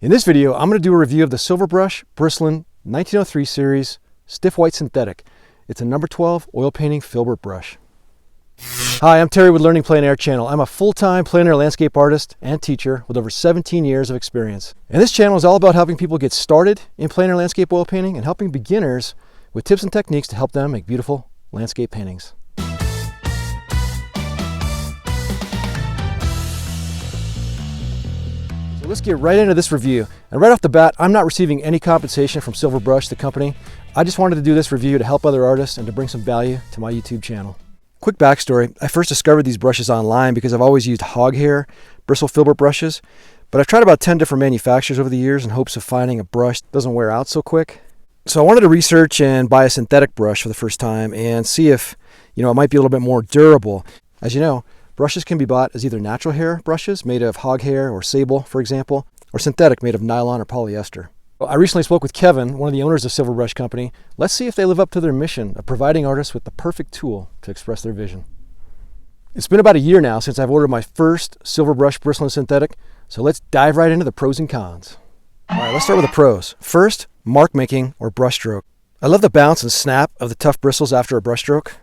In this video, I'm going to do a review of the Silverbrush Bristlon 1903 series Stiff White Synthetic. It's a number 12 oil painting filbert brush. Hi, I'm Terry with Learning Plein Air channel. I'm a full-time plein air landscape artist and teacher with over 17 years of experience. And this channel is all about helping people get started in plein air landscape oil painting and helping beginners with tips and techniques to help them make beautiful landscape paintings. Let's get right into this review. And right off the bat, I'm not receiving any compensation from Silverbrush, the company. I just wanted to do this review to help other artists and to bring some value to my YouTube channel. Quick backstory, I first discovered these brushes online because I've always used hog hair bristle filbert brushes, but I've tried about 10 different manufacturers over the years in hopes of finding a brush that doesn't wear out so quick. So I wanted to research and buy a synthetic brush for the first time and see if, it might be a little bit more durable. As you know, brushes can be bought as either natural hair brushes made of hog hair or sable, for example, or synthetic made of nylon or polyester. Well, I recently spoke with Kevin, one of the owners of Silverbrush Company. Let's see if they live up to their mission of providing artists with the perfect tool to express their vision. It's been about a year now since I've ordered my first Silverbrush Bristlon synthetic, so let's dive right into the pros and cons. All right, let's start with the pros. First, mark making or brush stroke. I love the bounce and snap of the tough bristles after a brush stroke.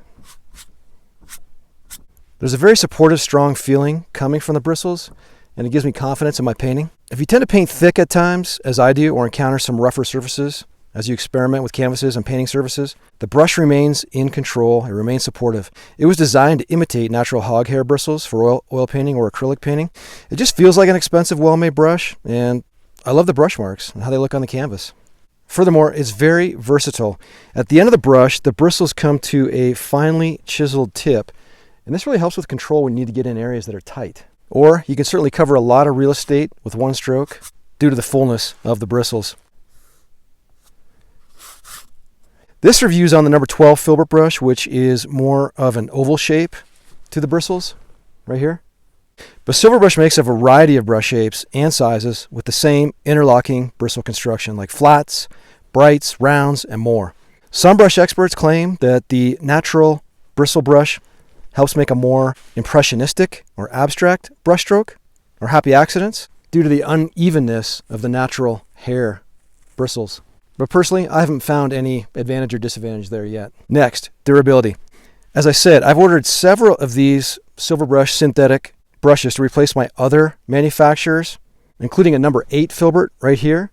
There's a very supportive, strong feeling coming from the bristles, and it gives me confidence in my painting. If you tend to paint thick at times, as I do, or encounter some rougher surfaces as you experiment with canvases and painting surfaces, the brush remains in control. It remains supportive. It was designed to imitate natural hog hair bristles for oil painting or acrylic painting. It just feels like an expensive, well-made brush, and I love the brush marks and how they look on the canvas. Furthermore, it's very versatile. At the end of the brush, the bristles come to a finely chiseled tip, and this really helps with control when you need to get in areas that are tight. Or you can certainly cover a lot of real estate with one stroke due to the fullness of the bristles. This review is on the number 12 filbert brush, which is more of an oval shape to the bristles, right here. But Silverbrush makes a variety of brush shapes and sizes with the same interlocking bristle construction, like flats, brights, rounds, and more. Some brush experts claim that the natural bristle brush helps make a more impressionistic or abstract brushstroke or happy accidents due to the unevenness of the natural hair bristles. But personally, I haven't found any advantage or disadvantage there yet. Next, durability. As I said, I've ordered several of these Silverbrush synthetic brushes to replace my other manufacturers, including a number 8 filbert right here,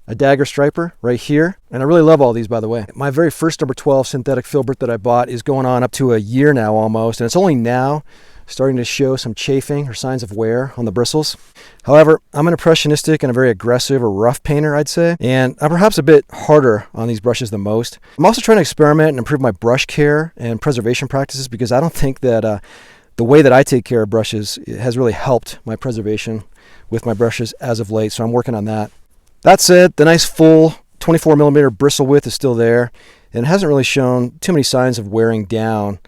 a dagger striper right here, and I really love all these, by the way. My very first number 12 synthetic filbert that I bought is going on up to a year now almost, and it's only now starting to show some chafing or signs of wear on the bristles. However, I'm an impressionistic and a very aggressive or rough painter, I'd say, and I'm perhaps a bit harder on these brushes than most. I'm also trying to experiment and improve my brush care and preservation practices because I don't think that the way that I take care of brushes has really helped my preservation with my brushes as of late, so I'm working on that. That said, the nice full 24 millimeter bristle width is still there, and it hasn't really shown too many signs of wearing down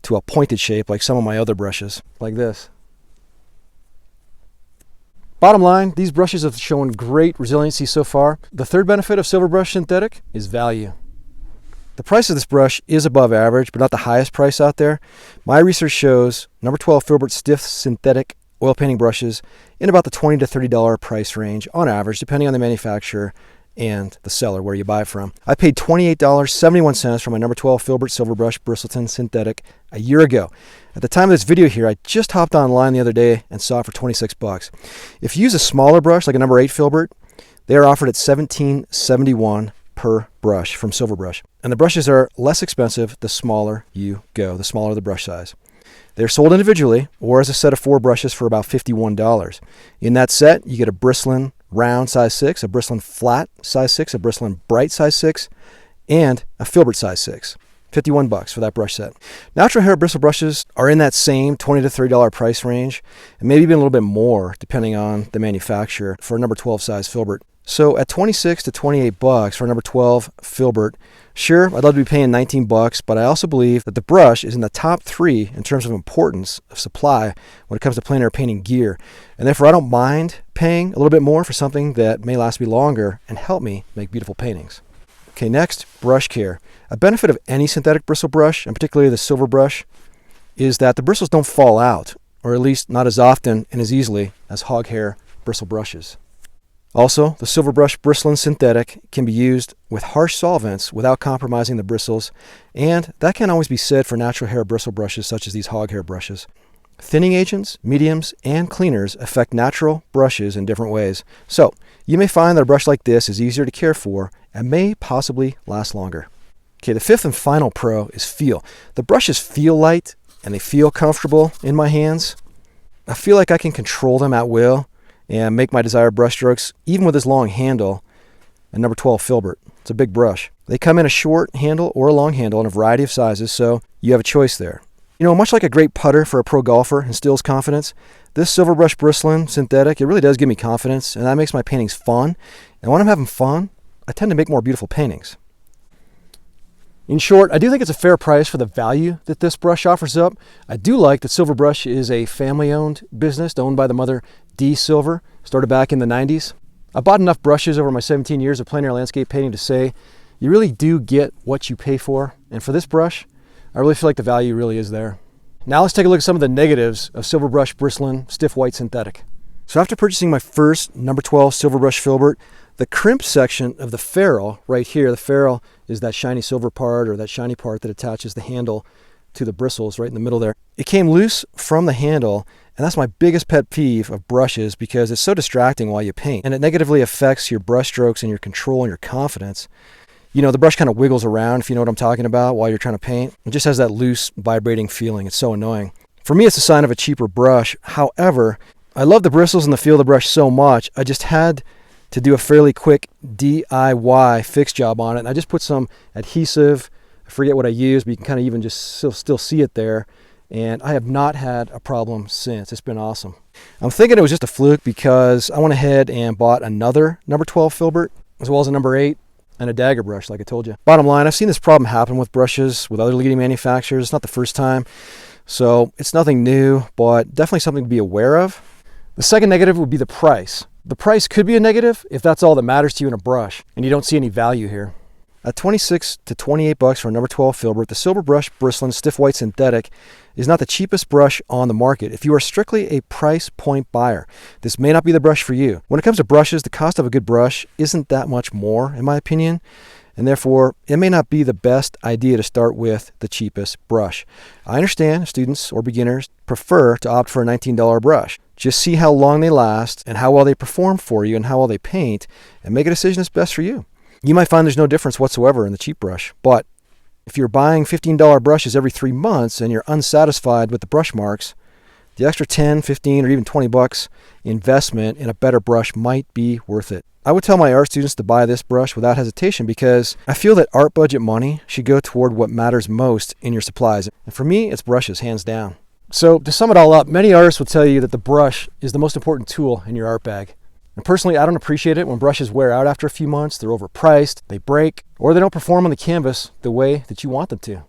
to a pointed shape like some of my other brushes, like this. Bottom line, these brushes have shown great resiliency so far. The third benefit of Silverbrush Synthetic is value. The price of this brush is above average, but not the highest price out there. My research shows number 12 Filbert Stiff Synthetic oil painting brushes in about the $20 to $30 price range on average, depending on the manufacturer and the seller where you buy from. I paid $28.71 for my number 12 Filbert Silverbrush Bristlon Synthetic a year ago. At the time of this video here, I just hopped online the other day and saw it for $26. If you use a smaller brush like a number 8 Filbert, they are offered at $17.71 per brush from Silverbrush. And the brushes are less expensive the smaller you go, the smaller the brush size. They're sold individually or as a set of 4 brushes for about $51. In that set, you get a Bristlon round size 6, a Bristlon flat size 6, a Bristlon bright size 6, and a Filbert size 6. $51 for that brush set. Natural hair bristle brushes are in that same $20 to $30 price range, and maybe even a little bit more depending on the manufacturer for a number 12 size Filbert. So at $26 to $28 for a number 12 Filbert, sure, I'd love to be paying $19, but I also believe that the brush is in the top 3 in terms of importance of supply when it comes to plein air painting gear. And therefore, I don't mind paying a little bit more for something that may last me longer and help me make beautiful paintings. Okay, next, brush care. A benefit of any synthetic bristle brush, and particularly the Silverbrush, is that the bristles don't fall out, or at least not as often and as easily as hog hair bristle brushes. Also, the Silverbrush Bristlon Synthetic can be used with harsh solvents without compromising the bristles, and that can't always be said for natural hair bristle brushes such as these hog hair brushes. Thinning agents, mediums, and cleaners affect natural brushes in different ways. So, you may find that a brush like this is easier to care for and may possibly last longer. Okay, the fifth and final pro is feel. The brushes feel light and they feel comfortable in my hands. I feel like I can control them at will and make my desired brush strokes even with this long handle and number 12 filbert. It's a big brush. They come in a short handle or a long handle in a variety of sizes, so you have a choice there. You know, much like a great putter for a pro golfer instills confidence, this Silverbrush Bristlon Synthetic, it really does give me confidence, and that makes my paintings fun. And when I'm having fun, I tend to make more beautiful paintings. In short, I do think it's a fair price for the value that this brush offers up. I do like that Silverbrush is a family-owned business owned by the mother D. Silver, started back in the 90s. I bought enough brushes over my 17 years of plein air landscape painting to say you really do get what you pay for. And for this brush, I really feel like the value really is there. Now let's take a look at some of the negatives of Silverbrush Bristlon Stiff White Synthetic. So after purchasing my first number 12 Silverbrush filbert, the crimp section of the ferrule right here, the ferrule is that shiny silver part or that shiny part that attaches the handle to the bristles right in the middle there. It came loose from the handle, and that's my biggest pet peeve of brushes because it's so distracting while you paint, and it negatively affects your brush strokes and your control and your confidence. You know, the brush kind of wiggles around, if you know what I'm talking about, while you're trying to paint. It just has that loose, vibrating feeling. It's so annoying. For me, it's a sign of a cheaper brush. However, I love the bristles and the feel of the brush so much, I just had to do a fairly quick DIY fix job on it. And I just put some adhesive. I forget what I used, but you can kind of even just still see it there. And I have not had a problem since. It's been awesome. I'm thinking it was just a fluke because I went ahead and bought another number 12 filbert, as well as a number 8. And a dagger brush, like I told you. Bottom line, I've seen this problem happen with brushes with other leading manufacturers. It's not the first time, so it's nothing new, but definitely something to be aware of. The second negative would be the price. The price could be a negative if that's all that matters to you in a brush, and you don't see any value here. At $26 to $28 for a number 12 filbert, the Silverbrush Bristlon Stiff White Synthetic is not the cheapest brush on the market if you are strictly a price point buyer. This may not be the brush for you. When it comes to brushes, the cost of a good brush isn't that much more, in my opinion, and therefore it may not be the best idea to start with the cheapest brush. I understand students or beginners prefer to opt for a $19 brush. Just see how long they last and how well they perform for you and how well they paint, and make a decision that's best for you. You might find there's no difference whatsoever in the cheap brush, but if you're buying $15 brushes every 3 months and you're unsatisfied with the brush marks, the extra 10, 15, or even $20 investment in a better brush might be worth it. I would tell my art students to buy this brush without hesitation because I feel that art budget money should go toward what matters most in your supplies. And for me, it's brushes, hands down. So to sum it all up, many artists will tell you that the brush is the most important tool in your art bag. And personally, I don't appreciate it when brushes wear out after a few months, they're overpriced, they break, or they don't perform on the canvas the way that you want them to.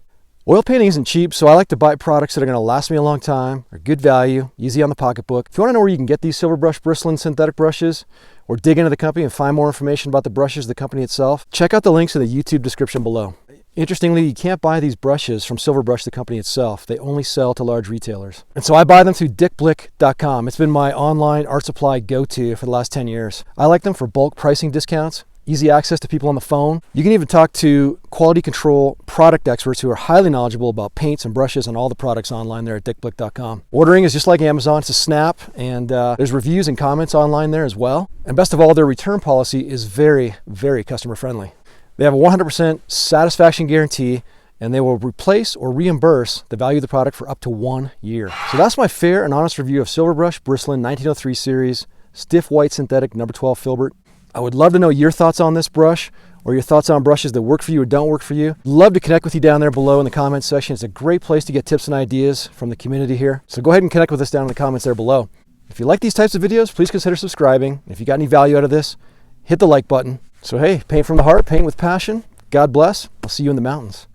Oil painting isn't cheap, so I like to buy products that are going to last me a long time, are good value, easy on the pocketbook. If you want to know where you can get these Silverbrush Bristlon synthetic brushes, or dig into the company and find more information about the brushes, the company itself, check out the links in the YouTube description below. Interestingly, you can't buy these brushes from Silverbrush, the company itself. They only sell to large retailers. And so I buy them through dickblick.com. It's been my online art supply go-to for the last 10 years. I like them for bulk pricing discounts, easy access to people on the phone. You can even talk to quality control product experts who are highly knowledgeable about paints and brushes and all the products online there at dickblick.com. Ordering is just like Amazon. It's a snap, and there's reviews and comments online there as well. And best of all, their return policy is very, very customer friendly. They have a 100% satisfaction guarantee, and they will replace or reimburse the value of the product for up to 1 year. So that's my fair and honest review of Silverbrush Bristlon 1903 series Stiff White Synthetic number 12 filbert. I would love to know your thoughts on this brush, or your thoughts on brushes that work for you or don't work for you. Love to connect with you down there below in the comments section. It's a great place to get tips and ideas from the community here. So go ahead and connect with us down in the comments there below. If you like these types of videos, please consider subscribing. If you got any value out of this, hit the like button. So hey, paint from the heart, paint with passion. God bless. I'll see you in the mountains.